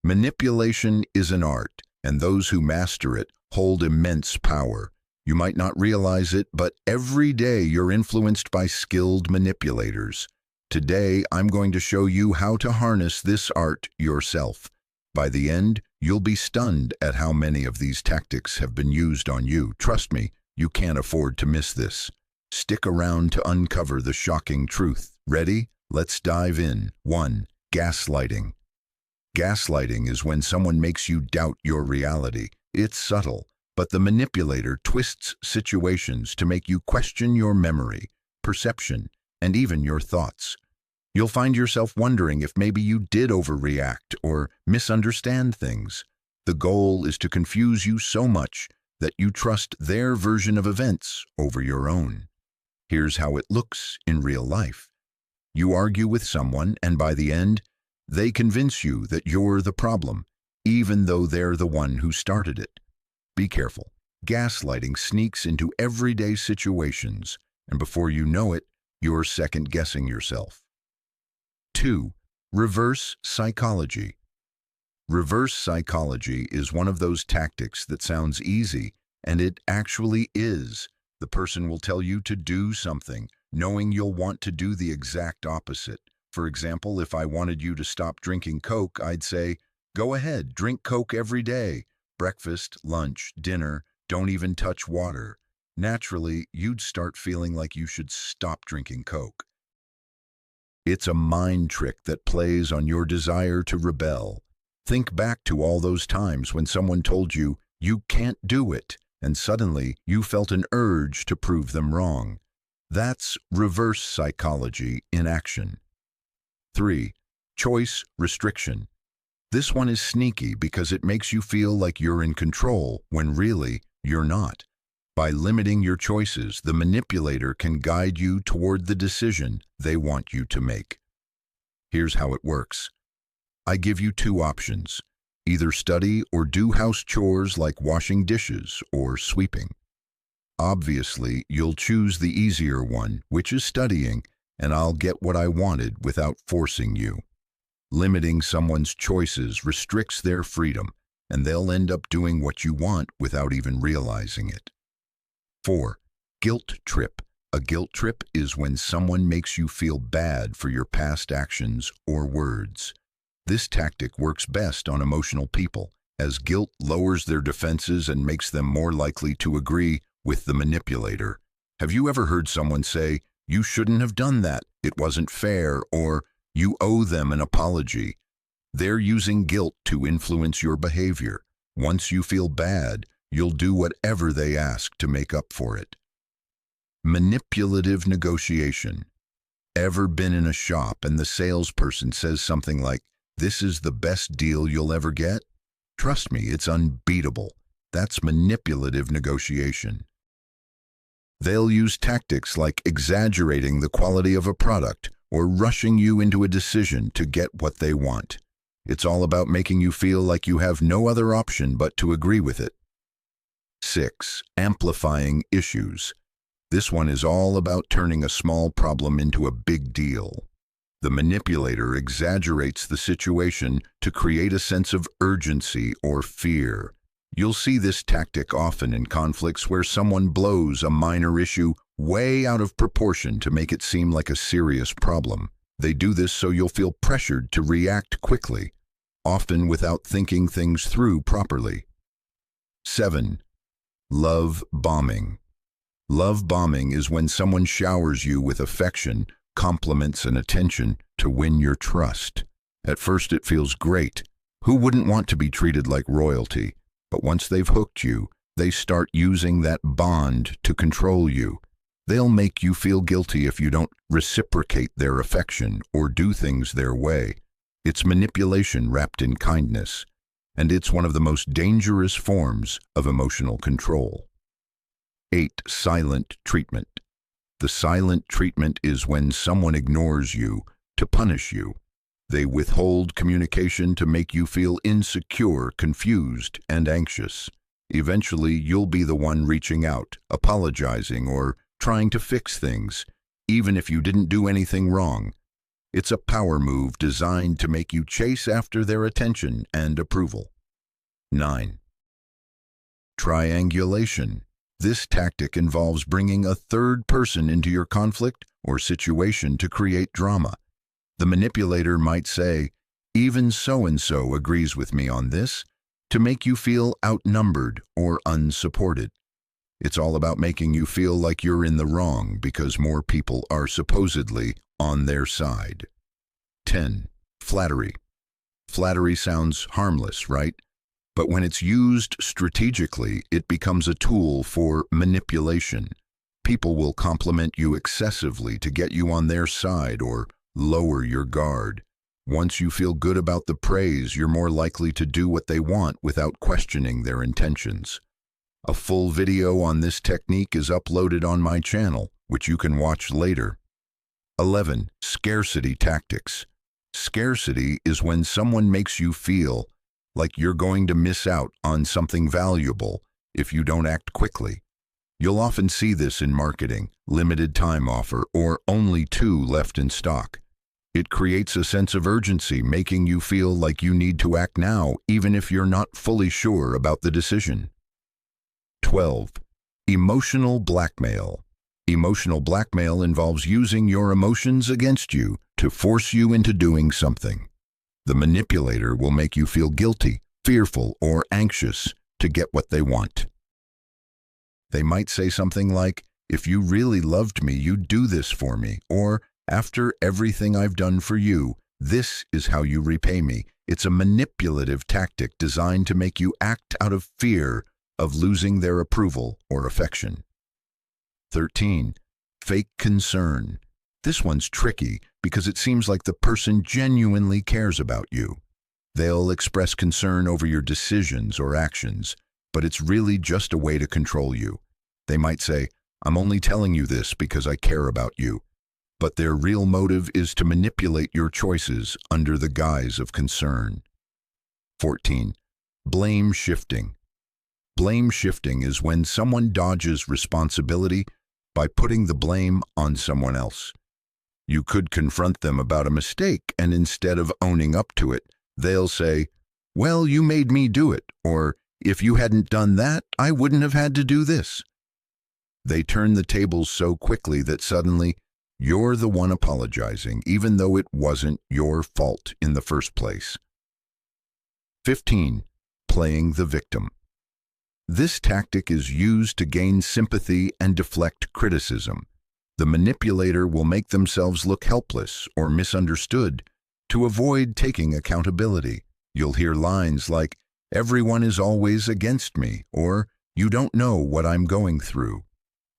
Manipulation is an art, and those who master it hold immense power. You might not realize it, but every day you're influenced by skilled manipulators. Today, I'm going to show you how to harness this art yourself. By the end, you'll be stunned at how many of these tactics have been used on you. Trust me, you can't afford to miss this. Stick around to uncover the shocking truth. Ready? Let's dive in. 1. Gaslighting. Gaslighting is when someone makes you doubt your reality. It's subtle, but the manipulator twists situations to make you question your memory, perception, and even your thoughts. You'll find yourself wondering if maybe you did overreact or misunderstand things. The goal is to confuse you so much that you trust their version of events over your own. Here's how it looks in real life. You argue with someone, and by the end, they convince you that you're the problem, even though they're the one who started it. Be careful. Gaslighting sneaks into everyday situations, and before you know it, you're second-guessing yourself. 2. Reverse psychology. Reverse psychology is one of those tactics that sounds easy, and it actually is. The person will tell you to do something, knowing you'll want to do the exact opposite. For example, if I wanted you to stop drinking Coke, I'd say, go ahead, drink Coke every day. Breakfast, lunch, dinner, don't even touch water. Naturally, you'd start feeling like you should stop drinking Coke. It's a mind trick that plays on your desire to rebel. Think back to all those times when someone told you, you can't do it, and suddenly you felt an urge to prove them wrong. That's reverse psychology in action. 3. Choice restriction. This one is sneaky because it makes you feel like you're in control when really you're not. By limiting your choices, the manipulator can guide you toward the decision they want you to make. Here's how it works. I give you 2 options. Either study or do house chores like washing dishes or sweeping. Obviously, you'll choose the easier one, which is studying, and I'll get what I wanted without forcing you. Limiting someone's choices restricts their freedom, and they'll end up doing what you want without even realizing it. 4. Guilt trip. A guilt trip is when someone makes you feel bad for your past actions or words. This tactic works best on emotional people, as guilt lowers their defenses and makes them more likely to agree with the manipulator. Have you ever heard someone say, you shouldn't have done that, it wasn't fair, or you owe them an apology? They're using guilt to influence your behavior. Once you feel bad, you'll do whatever they ask to make up for it. Manipulative negotiation. Ever been in a shop and the salesperson says something like, this is the best deal you'll ever get? Trust me, it's unbeatable. That's manipulative negotiation. They'll use tactics like exaggerating the quality of a product or rushing you into a decision to get what they want. It's all about making you feel like you have no other option but to agree with it. 6. Amplifying issues. This one is all about turning a small problem into a big deal. The manipulator exaggerates the situation to create a sense of urgency or fear. You'll see this tactic often in conflicts where someone blows a minor issue way out of proportion to make it seem like a serious problem. They do this so you'll feel pressured to react quickly, often without thinking things through properly. 7. Love bombing. Love bombing is when someone showers you with affection, compliments, and attention to win your trust. At first it feels great. Who wouldn't want to be treated like royalty? But once they've hooked you, they start using that bond to control you. They'll make you feel guilty if you don't reciprocate their affection or do things their way. It's manipulation wrapped in kindness, and it's one of the most dangerous forms of emotional control. 8. Silent treatment. The silent treatment is when someone ignores you to punish you. They withhold communication to make you feel insecure, confused, and anxious. Eventually, you'll be the one reaching out, apologizing, or trying to fix things, even if you didn't do anything wrong. It's a power move designed to make you chase after their attention and approval. 9. Triangulation. This tactic involves bringing a third person into your conflict or situation to create drama. The manipulator might say, "Even so-and-so agrees with me on this," to make you feel outnumbered or unsupported. It's all about making you feel like you're in the wrong because more people are supposedly on their side. 10. Flattery. Flattery sounds harmless, right? But when it's used strategically, it becomes a tool for manipulation. People will compliment you excessively to get you on their side or lower your guard. Once you feel good about the praise, you're more likely to do what they want without questioning their intentions. A full video on this technique is uploaded on my channel, which you can watch later. 11. Scarcity tactics. Scarcity is when someone makes you feel like you're going to miss out on something valuable if you don't act quickly. You'll often see this in marketing, limited time offer, or only 2 left in stock. It creates a sense of urgency, making you feel like you need to act now, even if you're not fully sure about the decision. 12. Emotional blackmail. Emotional blackmail involves using your emotions against you to force you into doing something. The manipulator will make you feel guilty, fearful, or anxious to get what they want. They might say something like, "If you really loved me, you'd do this for me," or "After everything I've done for you, this is how you repay me." It's a manipulative tactic designed to make you act out of fear of losing their approval or affection. 13. Fake concern. This one's tricky because it seems like the person genuinely cares about you. They'll express concern over your decisions or actions, but it's really just a way to control you. They might say, "I'm only telling you this because I care about you," but their real motive is to manipulate your choices under the guise of concern. 14. Blame shifting. Blame shifting is when someone dodges responsibility by putting the blame on someone else. You could confront them about a mistake, and instead of owning up to it, they'll say, "Well, you made me do it," or "If you hadn't done that, I wouldn't have had to do this." They turn the tables so quickly that suddenly you're the one apologizing, even though it wasn't your fault in the first place. 15. Playing the victim. This tactic is used to gain sympathy and deflect criticism. The manipulator will make themselves look helpless or misunderstood to avoid taking accountability. You'll hear lines like, "Everyone is always against me," or "You don't know what I'm going through."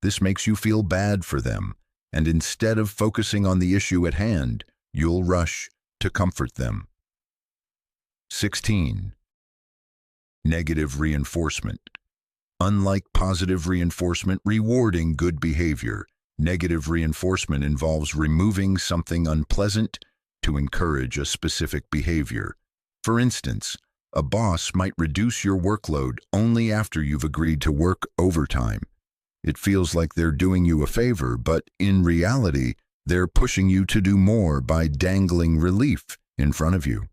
This makes you feel bad for them, and instead of focusing on the issue at hand, you'll rush to comfort them. 16. Negative reinforcement. Unlike positive reinforcement rewarding good behavior, negative reinforcement involves removing something unpleasant to encourage a specific behavior. For instance, a boss might reduce your workload only after you've agreed to work overtime. It feels like they're doing you a favor, but in reality, they're pushing you to do more by dangling relief in front of you.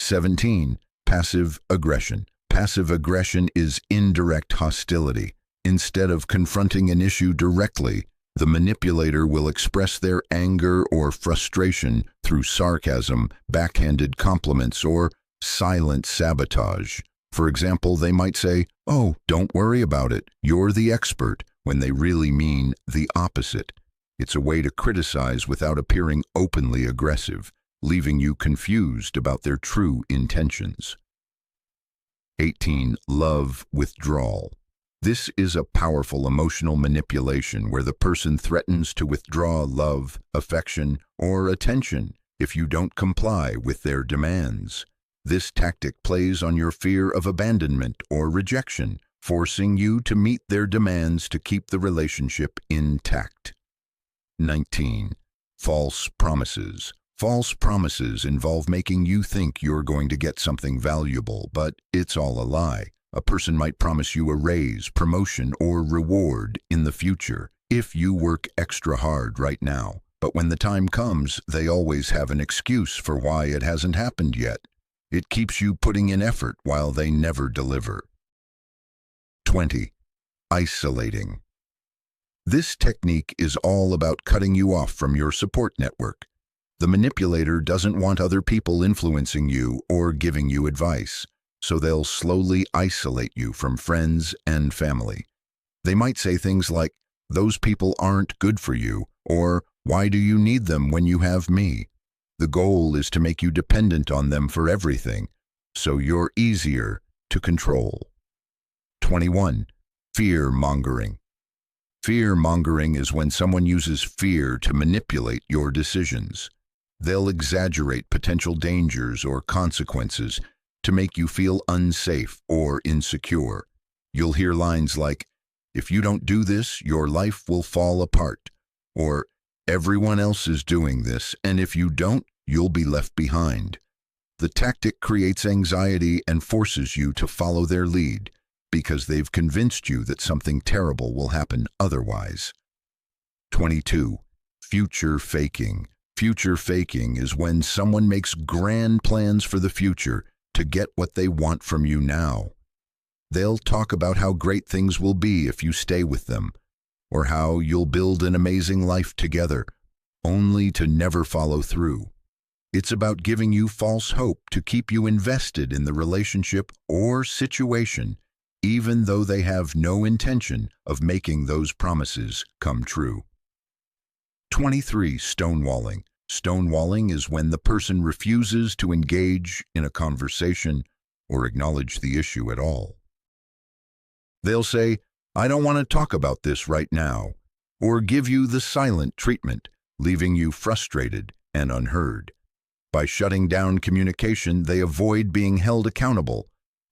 17. Passive aggression. Passive aggression is indirect hostility. Instead of confronting an issue directly, the manipulator will express their anger or frustration through sarcasm, backhanded compliments, or silent sabotage. For example, they might say, "Oh, don't worry about it, you're the expert," when they really mean the opposite. It's a way to criticize without appearing openly aggressive, leaving you confused about their true intentions. 18. Love withdrawal. This is a powerful emotional manipulation where the person threatens to withdraw love, affection, or attention if you don't comply with their demands. This tactic plays on your fear of abandonment or rejection, forcing you to meet their demands to keep the relationship intact. 19. False promises. False promises involve making you think you're going to get something valuable, but it's all a lie. A person might promise you a raise, promotion, or reward in the future if you work extra hard right now. But when the time comes, they always have an excuse for why it hasn't happened yet. It keeps you putting in effort while they never deliver. 20. Isolating. This technique is all about cutting you off from your support network. The manipulator doesn't want other people influencing you or giving you advice, so they'll slowly isolate you from friends and family. They might say things like, "Those people aren't good for you," or "Why do you need them when you have me?" The goal is to make you dependent on them for everything, so you're easier to control. 21. Fear-mongering. Fear-mongering is when someone uses fear to manipulate your decisions. They'll exaggerate potential dangers or consequences to make you feel unsafe or insecure. You'll hear lines like, "If you don't do this, your life will fall apart," or "Everyone else is doing this, and if you don't, you'll be left behind." The tactic creates anxiety and forces you to follow their lead because they've convinced you that something terrible will happen otherwise. 22. Future faking. Future faking is when someone makes grand plans for the future to get what they want from you now. They'll talk about how great things will be if you stay with them, or how you'll build an amazing life together, only to never follow through. It's about giving you false hope to keep you invested in the relationship or situation, even though they have no intention of making those promises come true. 23. Stonewalling. Stonewalling is when the person refuses to engage in a conversation or acknowledge the issue at all. They'll say, "I don't want to talk about this right now," or give you the silent treatment, leaving you frustrated and unheard. By shutting down communication, they avoid being held accountable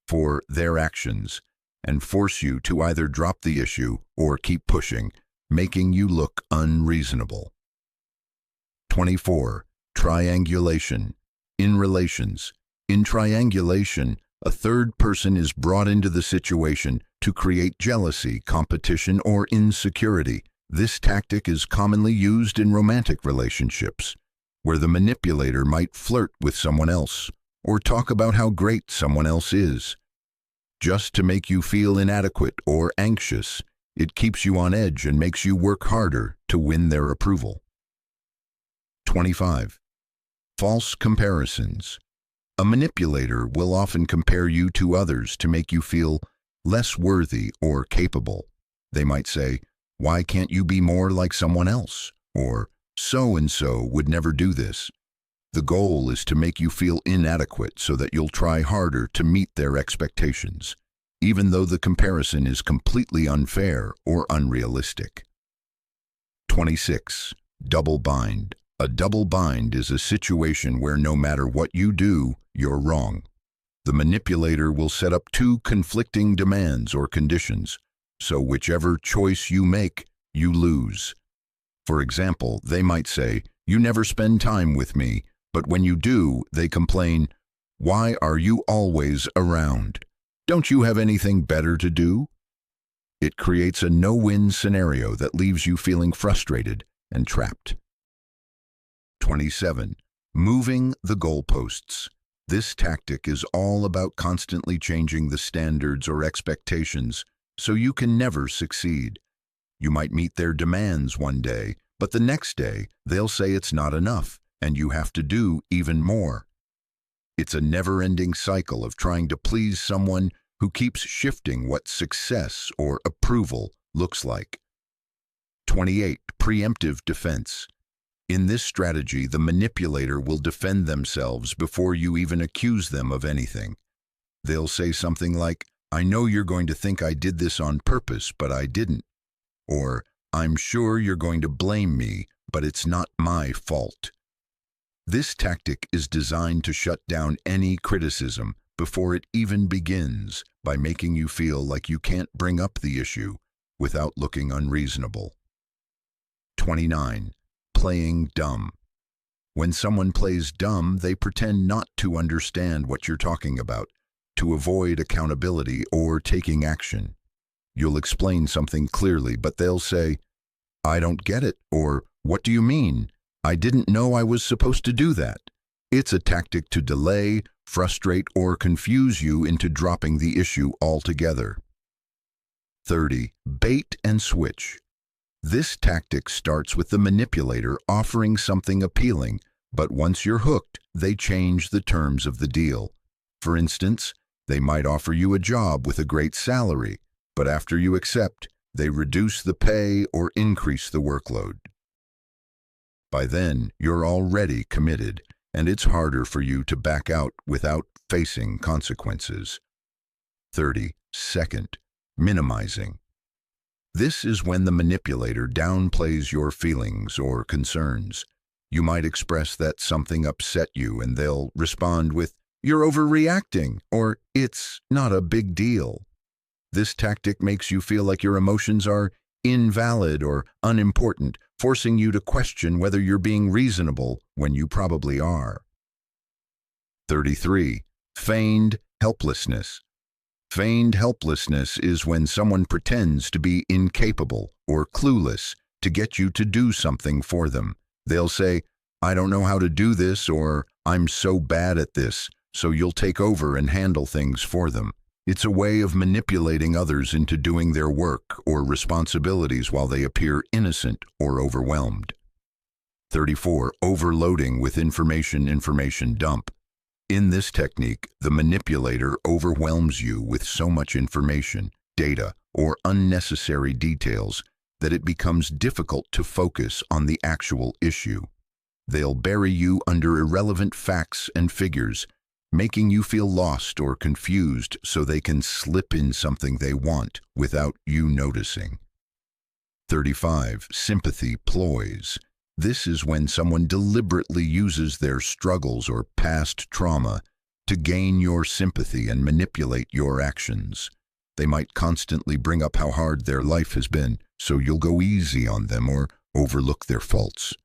for their actions and force you to either drop the issue or keep pushing, making you look unreasonable. 24. Triangulation. In relations. In triangulation, a third person is brought into the situation to create jealousy, competition, or insecurity. This tactic is commonly used in romantic relationships, where the manipulator might flirt with someone else or talk about how great someone else is. Just to make you feel inadequate or anxious, it keeps you on edge and makes you work harder to win their approval. 25. False comparisons. A manipulator will often compare you to others to make you feel less worthy or capable. They might say, "Why can't you be more like someone else?" Or, "So-and-so would never do this." The goal is to make you feel inadequate so that you'll try harder to meet their expectations, even though the comparison is completely unfair or unrealistic. 26. Double bind. A double bind is a situation where no matter what you do, you're wrong. The manipulator will set up two conflicting demands or conditions, so whichever choice you make, you lose. For example, they might say, "You never spend time with me," but when you do, they complain, "Why are you always around? Don't you have anything better to do?" It creates a no-win scenario that leaves you feeling frustrated and trapped. 27. Moving the goalposts. This tactic is all about constantly changing the standards or expectations so you can never succeed. You might meet their demands one day, but the next day they'll say it's not enough and you have to do even more. It's a never-ending cycle of trying to please someone who keeps shifting what success or approval looks like. 28. Preemptive defense. In this strategy, the manipulator will defend themselves before you even accuse them of anything. They'll say something like, "I know you're going to think I did this on purpose, but I didn't." Or, "I'm sure you're going to blame me, but it's not my fault." This tactic is designed to shut down any criticism before it even begins by making you feel like you can't bring up the issue without looking unreasonable. 29. Playing dumb. When someone plays dumb, they pretend not to understand what you're talking about, to avoid accountability or taking action. You'll explain something clearly, but they'll say, "I don't get it," or "What do you mean?" I didn't know I was supposed to do that. It's a tactic to delay, frustrate, or confuse you into dropping the issue altogether. 30. Bait and switch. This tactic starts with the manipulator offering something appealing, but once you're hooked, they change the terms of the deal. For instance, they might offer you a job with a great salary, but after you accept, they reduce the pay or increase the workload. By then, you're already committed, and it's harder for you to back out without facing consequences. 30. Second, minimizing. This is when the manipulator downplays your feelings or concerns. You might express that something upset you and they'll respond with, "You're overreacting," or "It's not a big deal." This tactic makes you feel like your emotions are invalid or unimportant, forcing you to question whether you're being reasonable when you probably are. 33. Feigned helplessness. Feigned helplessness is when someone pretends to be incapable or clueless to get you to do something for them. They'll say, "I don't know how to do this," or "I'm so bad at this," so you'll take over and handle things for them. It's a way of manipulating others into doing their work or responsibilities while they appear innocent or overwhelmed. 34. Overloading with information dump. In this technique, the manipulator overwhelms you with so much information, data, or unnecessary details that it becomes difficult to focus on the actual issue. They'll bury you under irrelevant facts and figures, making you feel lost or confused so they can slip in something they want without you noticing. 35. Sympathy ploys. This is when someone deliberately uses their struggles or past trauma to gain your sympathy and manipulate your actions. They might constantly bring up how hard their life has been, so you'll go easy on them or overlook their faults.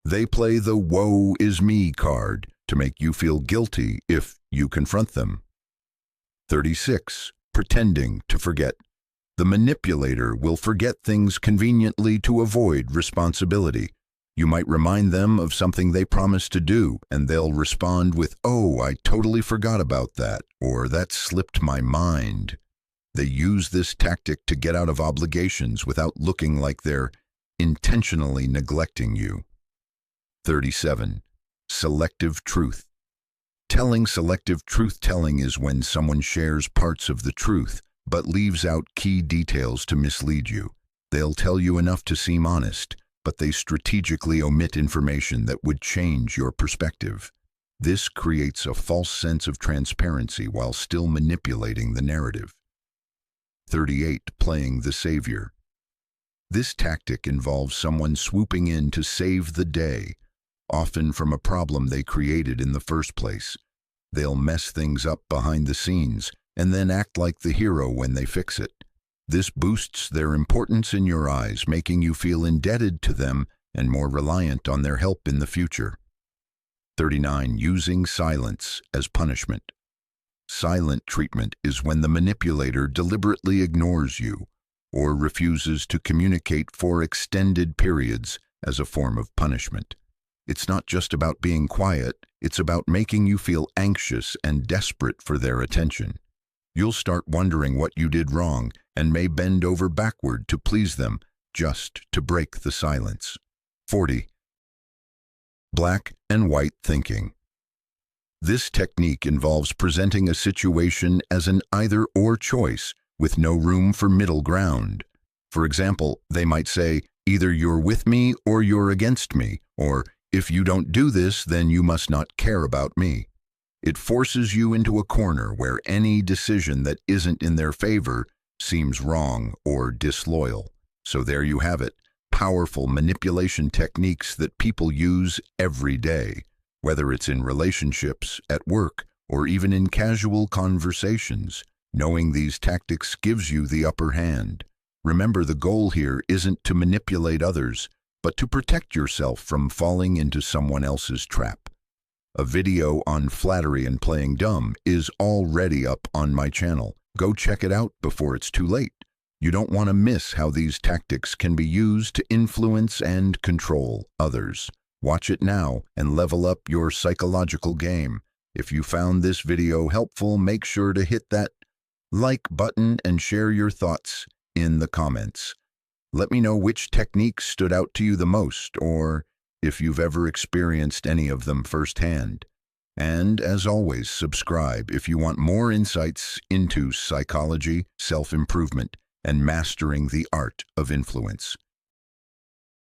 They play the "woe is me" card to make you feel guilty if you confront them. 36. Pretending to forget. The manipulator will forget things conveniently to avoid responsibility. You might remind them of something they promised to do, and they'll respond with, "Oh, I totally forgot about that," or "That slipped my mind." They use this tactic to get out of obligations without looking like they're intentionally neglecting you. 37. Selective truth. Selective truth-telling is when someone shares parts of the truth, but leaves out key details to mislead you. They'll tell you enough to seem honest, but they strategically omit information that would change your perspective. This creates a false sense of transparency while still manipulating the narrative. 38. Playing the savior. This tactic involves someone swooping in to save the day, often from a problem they created in the first place. They'll mess things up behind the scenes and then act like the hero when they fix it. This boosts their importance in your eyes, making you feel indebted to them and more reliant on their help in the future. 39. Using silence as punishment. Silent treatment is when the manipulator deliberately ignores you or refuses to communicate for extended periods as a form of punishment. It's not just about being quiet, it's about making you feel anxious and desperate for their attention. You'll start wondering what you did wrong and may bend over backward to please them just to break the silence. 40. Black and white thinking. This technique involves presenting a situation as an either-or choice with no room for middle ground. For example, they might say, "Either you're with me or you're against me," or "If you don't do this, then you must not care about me." It forces you into a corner where any decision that isn't in their favor seems wrong or disloyal. So there you have it, powerful manipulation techniques that people use every day, whether it's in relationships, at work, or even in casual conversations. Knowing these tactics gives you the upper hand. Remember, the goal here isn't to manipulate others, but to protect yourself from falling into someone else's trap. A video on flattery and playing dumb is already up on my channel. Go check it out before it's too late. You don't want to miss how these tactics can be used to influence and control others. Watch it now and level up your psychological game. If you found this video helpful, make sure to hit that like button and share your thoughts in the comments. Let me know which techniques stood out to you the most, or if you've ever experienced any of them firsthand. And as always, subscribe if you want more insights into psychology, self-improvement, and mastering the art of influence.